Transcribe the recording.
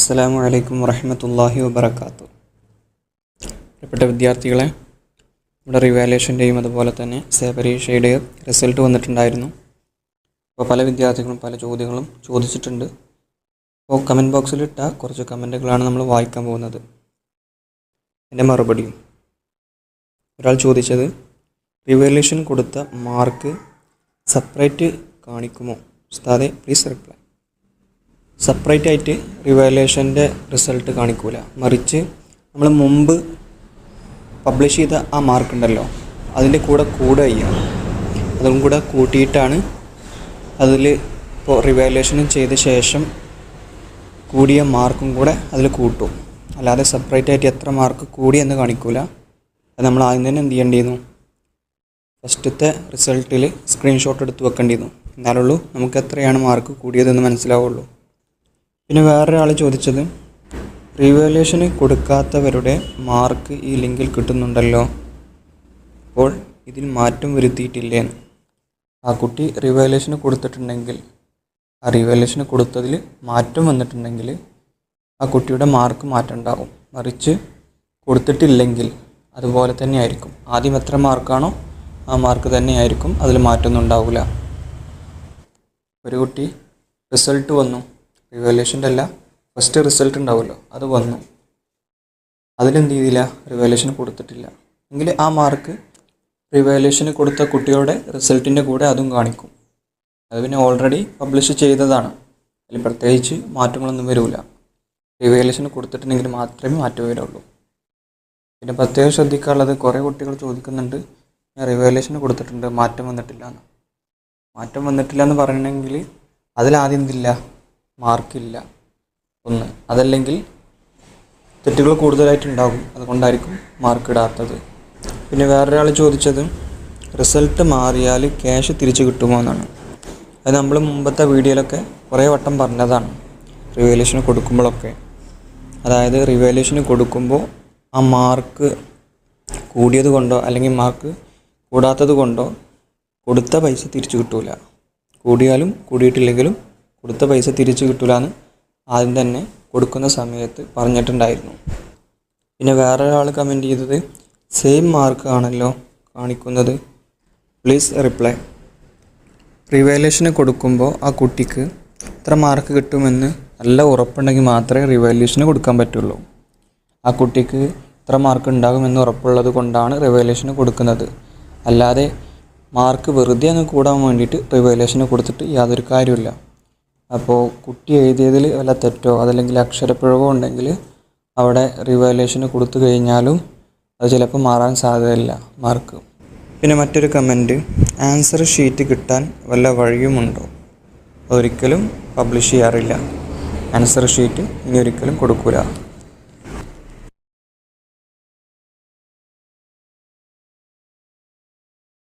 അസ്സലാമു അലൈക്കും വറഹ്മത്തുള്ളാഹി വബറകാതുഹു. പ്രിയപ്പെട്ട വിദ്യാർത്ഥികളെ, നമ്മുടെ റിവാലുവേഷൻ്റെയും അതുപോലെ തന്നെ പരീക്ഷയുടെയും റിസൾട്ട് വന്നിട്ടുണ്ടായിരുന്നു. അപ്പോൾ പല വിദ്യാർത്ഥികളും പല ചോദ്യങ്ങളും ചോദിച്ചിട്ടുണ്ട്. അപ്പോൾ കമൻറ്റ് ബോക്സിലിട്ട കുറച്ച് കമൻറ്റുകളാണ് നമ്മൾ വായിക്കാൻ പോകുന്നത്. എൻ്റെ മറുപടിയും. ഒരാൾ ചോദിച്ചത്, റിവാലുവേഷൻ കൊടുത്ത മാർക്ക് സെപ്പറേറ്റ് കാണിക്കുമോ ഉസ്താദെ, പ്ലീസ് റിപ്ലൈ. സെപ്പറേറ്റ് ആയിട്ട് റിവാലുവേഷൻ്റെ റിസൾട്ട് കാണിക്കൂല, മറിച്ച് നമ്മൾ മുമ്പ് പബ്ലിഷ് ചെയ്ത ആ മാർക്ക് ഉണ്ടല്ലോ, അതിൻ്റെ കൂടെ ചെയ്യുക. അതും കൂടെ കൂട്ടിയിട്ടാണ് അതിൽ ഇപ്പോൾ റിവാലുവേഷൻ ചെയ്ത ശേഷം കൂടിയ മാർക്കും കൂടെ അതിൽ കൂട്ടും. അല്ലാതെ സെപ്പറേറ്റ് ആയിട്ട് എത്ര മാർക്ക് കൂടിയെന്ന് കാണിക്കൂല. അത് നമ്മൾ ആദ്യം തന്നെ എന്ത് ചെയ്യേണ്ടിയിരുന്നു, ഫസ്റ്റത്തെ റിസൾട്ടിൽ സ്ക്രീൻഷോട്ട് എടുത്ത് വെക്കേണ്ടിയിരുന്നു. എന്നാലുള്ളൂ നമുക്ക് എത്രയാണ് മാർക്ക് കൂടിയതെന്ന് മനസ്സിലാവുള്ളൂ. പിന്നെ വേറൊരാൾ ചോദിച്ചത്, റിവാലുവേഷന് കൊടുക്കാത്തവരുടെ മാർക്ക് ഈ ലിങ്കിൽ കിട്ടുന്നുണ്ടല്ലോ, അപ്പോൾ ഇതിൽ മാറ്റം വരുത്തിയിട്ടില്ലേന്ന്. ആ കുട്ടി റിവാലുവേഷന് കൊടുത്തിട്ടുണ്ടെങ്കിൽ, ആ റിവാലുവേഷന് കൊടുത്തതിൽ മാറ്റം വന്നിട്ടുണ്ടെങ്കിൽ ആ കുട്ടിയുടെ മാർക്ക് മാറ്റം ഉണ്ടാകും. മറിച്ച് കൊടുത്തിട്ടില്ലെങ്കിൽ അതുപോലെ തന്നെ ആയിരിക്കും. ആദ്യം എത്ര മാർക്കാണോ ആ മാർക്ക് തന്നെയായിരിക്കും, അതിൽ മാറ്റമൊന്നും ഉണ്ടാവില്ല. ഒരു കുട്ടി റിസൾട്ട് വന്നു, റിവാലുവേഷൻ്റെ അല്ല, ഫസ്റ്റ് റിസൾട്ട് ഉണ്ടാവുമല്ലോ, അത് വന്നു, അതിലെന്ത് ചെയ്തില്ല, റിവാലുവേഷൻ കൊടുത്തിട്ടില്ല എങ്കിൽ ആ മാർക്ക് റിവാലുവേഷന് കൊടുത്ത കുട്ടികളുടെ റിസൾട്ടിൻ്റെ കൂടെ അതും കാണിക്കും. അത് പിന്നെ ഓൾറെഡി പബ്ലിഷ് ചെയ്തതാണ്, അതിൽ പ്രത്യേകിച്ച് മാറ്റങ്ങളൊന്നും വരില്ല. റിവാലുവേഷന് കൊടുത്തിട്ടുണ്ടെങ്കിൽ മാത്രമേ മാറ്റം വരുള്ളൂ. പിന്നെ പ്രത്യേകം ശ്രദ്ധിക്കാനുള്ളത്, കുറേ കുട്ടികൾ ചോദിക്കുന്നുണ്ട്, ഞാൻ റിവാലുവേഷന് കൊടുത്തിട്ടുണ്ട്, മാറ്റം വന്നിട്ടില്ല എന്ന്. മാറ്റം വന്നിട്ടില്ല എന്ന് പറയണമെങ്കിൽ അതിലാദ്യം എന്തില്ല, മാർക്കില്ല ഒന്ന്, അതല്ലെങ്കിൽ തെറ്റുകൾ കൂടുതലായിട്ടുണ്ടാകും, അതുകൊണ്ടായിരിക്കും മാർക്ക് ഇടാത്തത്. പിന്നെ വേറൊരാൾ ചോദിച്ചത്, റിസൾട്ട് മാറിയാൽ ക്യാഷ് തിരിച്ച് കിട്ടുമോ എന്നാണ്. അത് നമ്മൾ മുമ്പത്തെ വീഡിയോയിലൊക്കെ കുറേ വട്ടം പറഞ്ഞതാണ്. റിവാലുവേഷന് കൊടുക്കുമ്പോഴൊക്കെ, അതായത് റിവാലുവേഷന് കൊടുക്കുമ്പോൾ ആ മാർക്ക് കൂടിയത് കൊണ്ടോ അല്ലെങ്കിൽ മാർക്ക് കൂടാത്തത് കൊണ്ടോ കൊടുത്ത പൈസ തിരിച്ചു കിട്ടൂല. കൂടിയാലും കൂടിയിട്ടില്ലെങ്കിലും കൊടുത്ത പൈസ തിരിച്ചു കിട്ടൂല എന്ന് ആദ്യം തന്നെ കൊടുക്കുന്ന സമയത്ത് പറഞ്ഞിട്ടുണ്ടായിരുന്നു. പിന്നെ വേറെ ഒരാൾ കമൻറ്റ് ചെയ്തത്, സെയിം മാർക്ക് ആണല്ലോ കാണിക്കുന്നത്, പ്ലീസ് റിപ്ലൈ. റിവാലുവേഷന് കൊടുക്കുമ്പോൾ ആ കുട്ടിക്ക് എത്ര മാർക്ക് കിട്ടുമെന്ന് നല്ല ഉറപ്പുണ്ടെങ്കിൽ മാത്രമേ റിവാലുവേഷന് കൊടുക്കാൻ പറ്റുള്ളൂ. ആ കുട്ടിക്ക് എത്ര മാർക്ക് ഉണ്ടാകുമെന്ന് ഉറപ്പുള്ളത് കൊണ്ടാണ് റിവാലുവേഷന് കൊടുക്കുന്നത്. അല്ലാതെ മാർക്ക് വെറുതെ അങ്ങ് കൂടാൻ വേണ്ടിയിട്ട് റിവാലുവേഷന് കൊടുത്തിട്ട് യാതൊരു കാര്യമില്ല. അപ്പോൾ കുട്ടി എഴുതിയതിൽ വല്ല തെറ്റോ അതല്ലെങ്കിൽ അക്ഷരപ്പിഴവോ ഉണ്ടെങ്കിൽ അവിടെ റിവാലുവേഷന് കൊടുത്തു കഴിഞ്ഞാലും അത് ചിലപ്പോൾ മാറാൻ സാധ്യതയില്ല മാർക്ക്. പിന്നെ മറ്റൊരു കമൻറ്റ്, ആൻസർ ഷീറ്റ് കിട്ടാൻ വല്ല വഴിയുമുണ്ടോ? ഒരിക്കലും പബ്ലിഷ് ചെയ്യാറില്ല, ആൻസർ ഷീറ്റ് ഇനി ഒരിക്കലും കൊടുക്കില്ല.